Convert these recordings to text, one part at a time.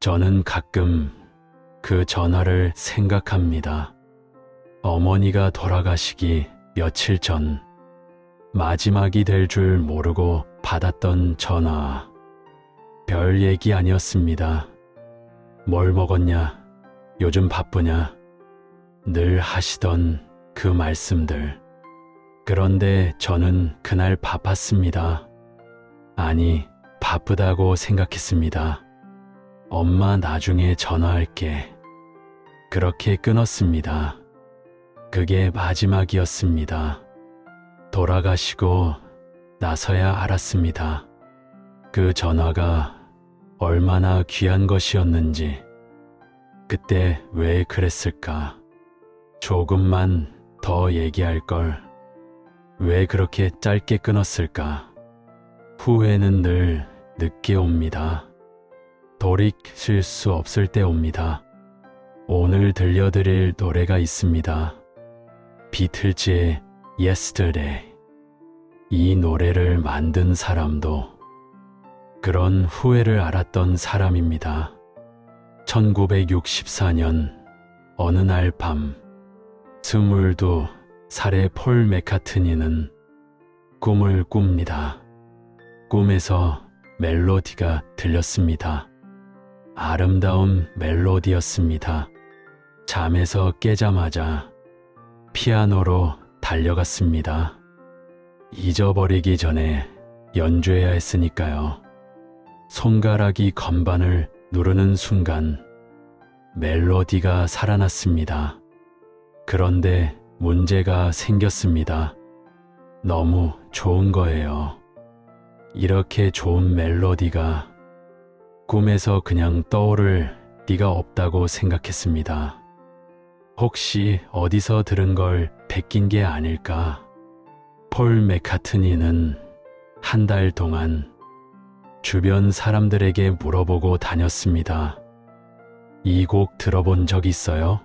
저는 가끔 그 전화를 생각합니다. 어머니가 돌아가시기 며칠 전 마지막이 될 줄 모르고 받았던 전화. 별 얘기 아니었습니다. 뭘 먹었냐? 요즘 바쁘냐? 늘 하시던 그 말씀들. 그런데 저는 그날 바빴습니다. 아니, 바쁘다고 생각했습니다. 엄마 나중에 전화할게. 그렇게 끊었습니다. 그게 마지막이었습니다. 돌아가시고 나서야 알았습니다. 그 전화가 얼마나 귀한 것이었는지. 그때 왜 그랬을까? 조금만 더 얘기할 걸. 왜 그렇게 짧게 끊었을까? 후회는 늘 늦게 옵니다. 돌이킬 수 없을 때 옵니다. 오늘 들려드릴 노래가 있습니다. 비틀즈의 Yesterday. 이 노래를 만든 사람도 그런 후회를 알았던 사람입니다. 1964년 어느 날 밤 22살의 폴 맥카트니는 꿈을 꿉니다. 꿈에서 멜로디가 들렸습니다. 아름다운 멜로디였습니다. 잠에서 깨자마자 피아노로 달려갔습니다. 잊어버리기 전에 연주해야 했으니까요. 손가락이 건반을 누르는 순간 멜로디가 살아났습니다. 그런데 문제가 생겼습니다. 너무 좋은 거예요. 이렇게 좋은 멜로디가 꿈에서 그냥 떠오를 리가 없다고 생각했습니다. 혹시 어디서 들은 걸 베낀 게 아닐까? 폴 맥카트니는 한 달 동안 주변 사람들에게 물어보고 다녔습니다. 이 곡 들어본 적 있어요?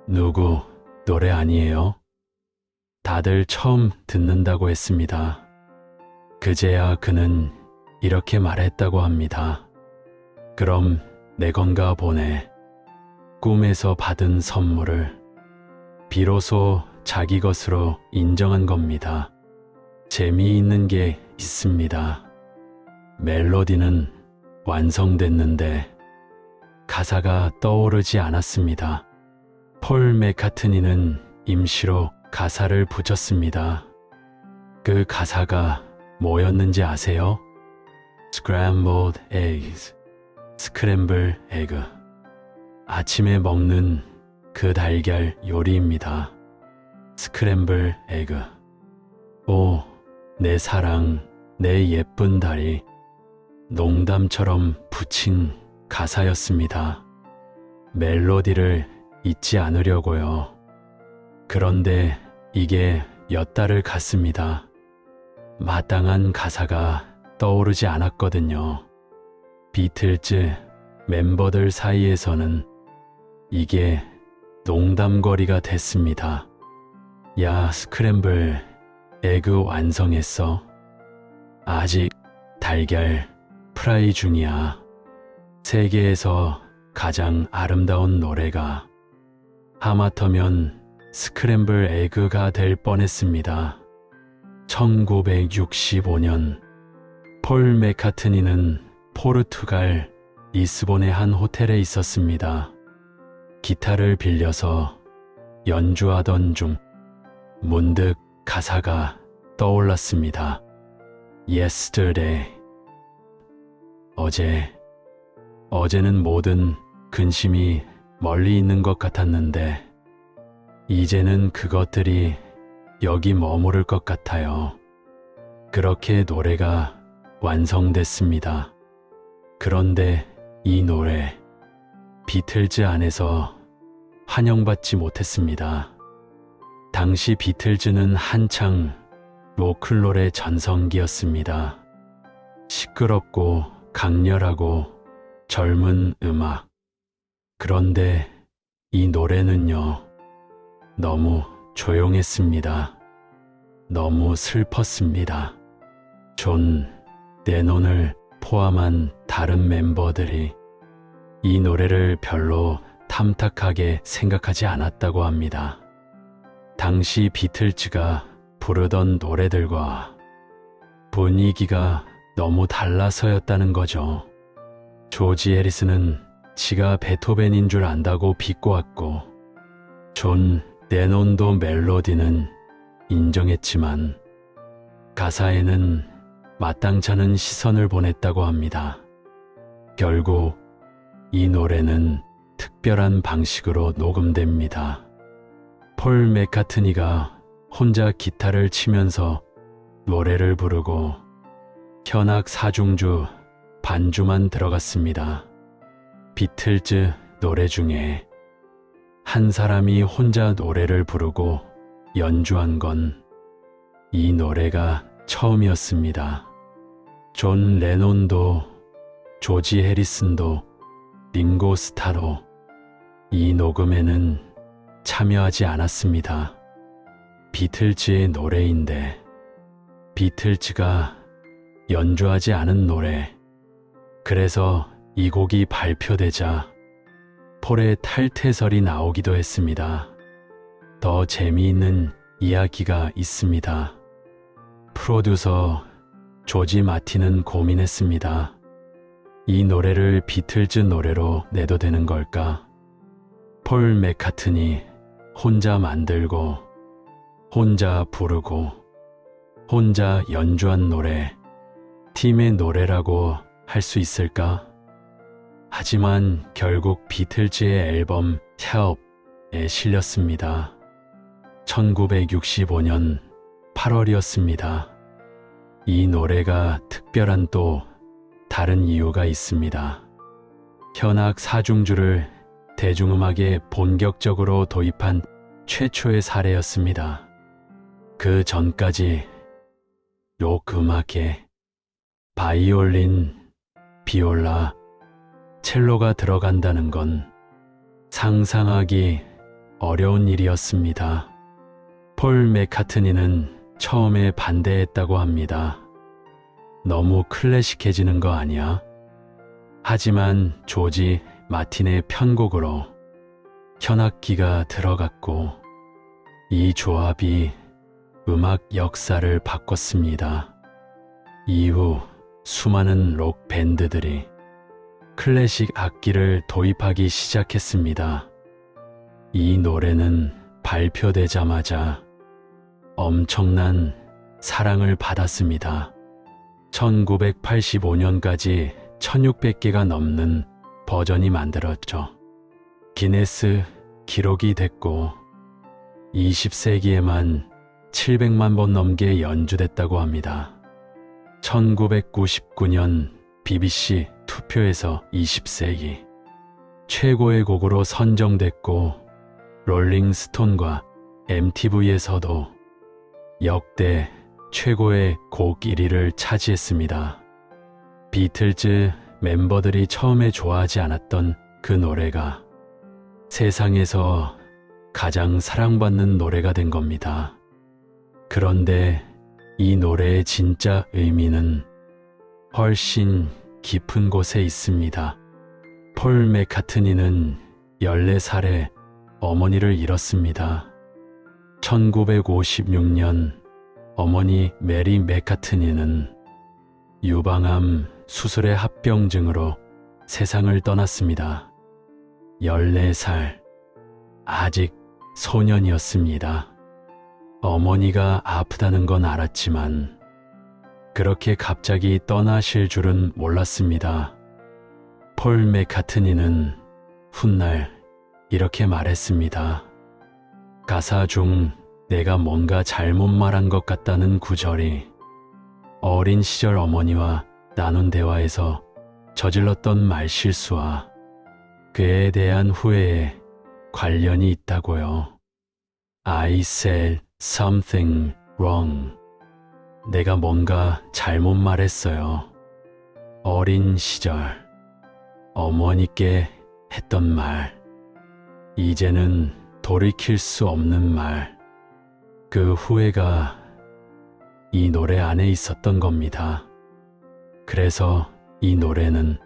누구 노래 아니에요? 다들 처음 듣는다고 했습니다. 그제야 그는 이렇게 말했다고 합니다. 그럼 내 건가 보네. 꿈에서 받은 선물을 비로소 자기 것으로 인정한 겁니다. 재미있는 게 있습니다. 멜로디는 완성됐는데 가사가 떠오르지 않았습니다. 폴 맥카트니는 임시로 가사를 붙였습니다. 그 가사가 뭐였는지 아세요? Scrambled eggs, 스크램블 에그. 아침에 먹는 그 달걀 요리입니다. 스크램블 에그. 오, 내 사랑, 내 예쁜 달이. 농담처럼 붙인 가사였습니다. 멜로디를 잊지 않으려고요. 그런데 이게 몇 달을 갔습니다. 마땅한 가사가 떠오르지 않았거든요. 비틀즈 멤버들 사이에서는 이게 농담거리가 됐습니다. 야, 스크램블 에그 완성했어? 아직 달걀 프라이 중이야. 세계에서 가장 아름다운 노래가 하마터면 스크램블 에그가 될 뻔했습니다. 1965년 폴 맥카트니는 포르투갈 리스본의 한 호텔에 있었습니다. 기타를 빌려서 연주하던 중 문득 가사가 떠올랐습니다. Yesterday. 어제는 모든 근심이 멀리 있는 것 같았는데 이제는 그것들이 여기 머무를 것 같아요. 그렇게 노래가 완성됐습니다. 그런데 이 노래 비틀즈 안에서 환영받지 못했습니다. 당시 비틀즈는 한창 로큰롤의 전성기였습니다. 시끄럽고 강렬하고 젊은 음악. 그런데 이 노래는요, 너무 조용했습니다. 너무 슬펐습니다. 존 레논을 포함한 다른 멤버들이 이 노래를 별로 탐탁하게 생각하지 않았다고 합니다. 당시 비틀즈가 부르던 노래들과 분위기가 너무 달라서였다는 거죠. 조지 해리스는 지가 베토벤인 줄 안다고 비꼬았고, 존 레논도 멜로디는 인정했지만 가사에는 마땅찮은 시선을 보냈다고 합니다. 결국 이 노래는 특별한 방식으로 녹음됩니다. 폴 맥카트니가 혼자 기타를 치면서 노래를 부르고 현악 사중주 반주만 들어갔습니다. 비틀즈 노래 중에 한 사람이 혼자 노래를 부르고 연주한 건 이 노래가 처음이었습니다. 존 레논도 조지 해리슨도 링고 스타도 이 녹음에는 참여하지 않았습니다. 비틀즈의 노래인데 비틀즈가 연주하지 않은 노래. 그래서 이 곡이 발표되자 폴의 탈퇴설이 나오기도 했습니다. 더 재미있는 이야기가 있습니다. 프로듀서 조지 마틴은 고민했습니다. 이 노래를 비틀즈 노래로 내도 되는 걸까? 폴 맥카트니 혼자 만들고 혼자 부르고 혼자 연주한 노래, 팀의 노래라고 할 수 있을까? 하지만 결국 비틀즈의 앨범 Help에 실렸습니다. 1965년 8월이었습니다. 이 노래가 특별한 또 다른 이유가 있습니다. 현악 사중주를 대중음악에 본격적으로 도입한 최초의 사례였습니다. 그 전까지 록 음악에 바이올린, 비올라, 첼로가 들어간다는 건 상상하기 어려운 일이었습니다. 폴 맥카트니는 처음에 반대했다고 합니다. 너무 클래식해지는 거 아니야? 하지만 조지 마틴의 편곡으로 현악기가 들어갔고 이 조합이 음악 역사를 바꿨습니다. 이후 수많은 록 밴드들이 클래식 악기를 도입하기 시작했습니다. 이 노래는 발표되자마자 엄청난 사랑을 받았습니다. 1985년까지 1600개가 넘는 버전이 만들었죠. 기네스 기록이 됐고 20세기에만 700만 번 넘게 연주됐다고 합니다. 1999년 BBC 투표에서 20세기 최고의 곡으로 선정됐고 롤링스톤과 MTV에서도 역대 최고의 곡 1위를 차지했습니다. 비틀즈 멤버들이 처음에 좋아하지 않았던 그 노래가 세상에서 가장 사랑받는 노래가 된 겁니다. 그런데 이 노래의 진짜 의미는 훨씬 깊은 곳에 있습니다. 폴 맥카트니는 14살에 어머니를 잃었습니다. 1956년 어머니 메리 맥카트니는 유방암 수술의 합병증으로 세상을 떠났습니다. 14살, 아직 소년이었습니다. 어머니가 아프다는 건 알았지만 그렇게 갑자기 떠나실 줄은 몰랐습니다. 폴 맥카트니는 훗날 이렇게 말했습니다. 가사 중 내가 뭔가 잘못 말한 것 같다는 구절이 어린 시절 어머니와 나눈 대화에서 저질렀던 말실수와 그에 대한 후회에 관련이 있다고요. I said something wrong. 내가 뭔가 잘못 말했어요. 어린 시절 어머니께 했던 말. 이제는 돌이킬 수 없는 말. 그 후회가 이 노래 안에 있었던 겁니다. 그래서 이 노래는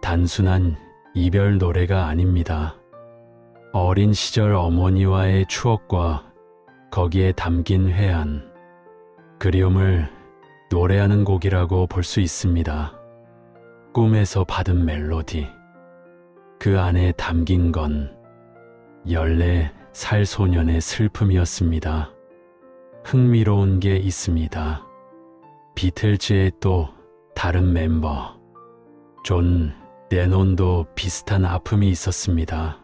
단순한 이별 노래가 아닙니다. 어린 시절 어머니와의 추억과 거기에 담긴 회한, 그리움을 노래하는 곡이라고 볼 수 있습니다. 꿈에서 받은 멜로디. 그 안에 담긴 건 14살 소년의 슬픔이었습니다. 흥미로운 게 있습니다. 비틀즈의 또 다른 멤버, 존 레논도 비슷한 아픔이 있었습니다.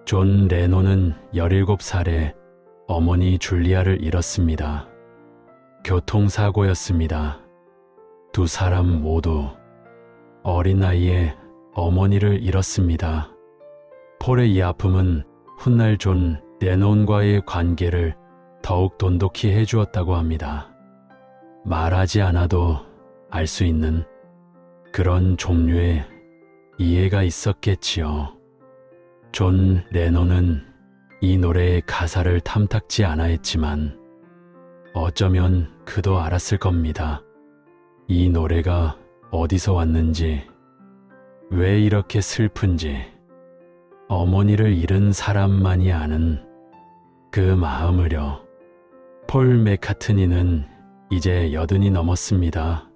존 레논은 17살에 어머니 줄리아를 잃었습니다. 교통사고였습니다. 두 사람 모두 어린 나이에 어머니를 잃었습니다. 폴의 이 아픔은 훗날 존 레논과의 관계를 더욱 돈독히 해주었다고 합니다. 말하지 않아도 알 수 있는 그런 종류의 이해가 있었겠지요. 존 레논은 이 노래의 가사를 탐탁지 않아 했지만 어쩌면 그도 알았을 겁니다. 이 노래가 어디서 왔는지, 왜 이렇게 슬픈지, 어머니를 잃은 사람만이 아는 그 마음을요. 폴 맥카트니는 이제 80이 넘었습니다.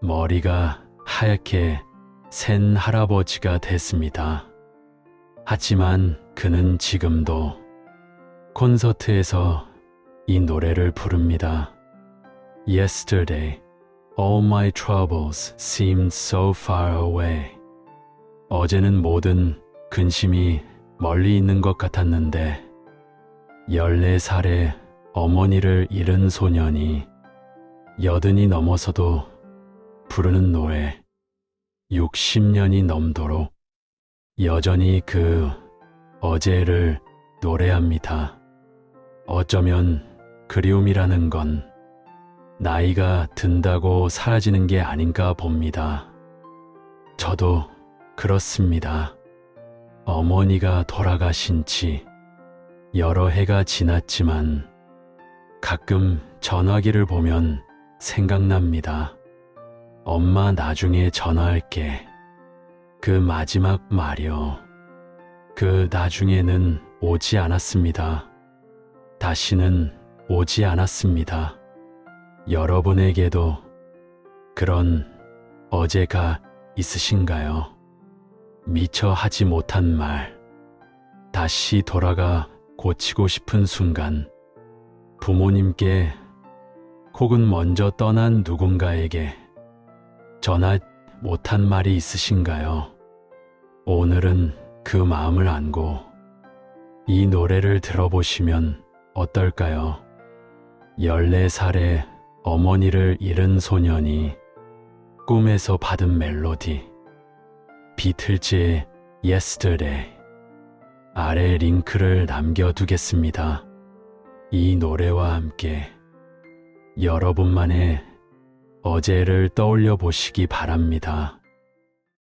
머리가 하얗게 센 할아버지가 됐습니다. 하지만 그는 지금도 콘서트에서 이 노래를 부릅니다. Yesterday, all my troubles seemed so far away. 어제는 모든 근심이 멀리 있는 것 같았는데 14살에 어머니를 잃은 소년이 80이 넘어서도 부르는 노래, 60년이 넘도록 여전히 그 어제를 노래합니다. 어쩌면 그리움이라는 건 나이가 든다고 사라지는 게 아닌가 봅니다. 저도 그렇습니다. 어머니가 돌아가신 지 여러 해가 지났지만 가끔 전화기를 보면 생각납니다. 엄마 나중에 전화할게. 그 마지막 말이요. 그 나중에는 오지 않았습니다. 다시는 오지 않았습니다. 여러분에게도 그런 어제가 있으신가요? 미처 하지 못한 말, 다시 돌아가 고치고 싶은 순간, 부모님께 혹은 먼저 떠난 누군가에게 전하 못한 말이 있으신가요? 오늘은 그 마음을 안고 이 노래를 들어보시면 어떨까요? 14살에 어머니를 잃은 소년이 꿈에서 받은 멜로디, 비틀즈의 Yesterday. 아래 링크를 남겨두겠습니다. 이 노래와 함께 여러분만의 어제를 떠올려 보시기 바랍니다.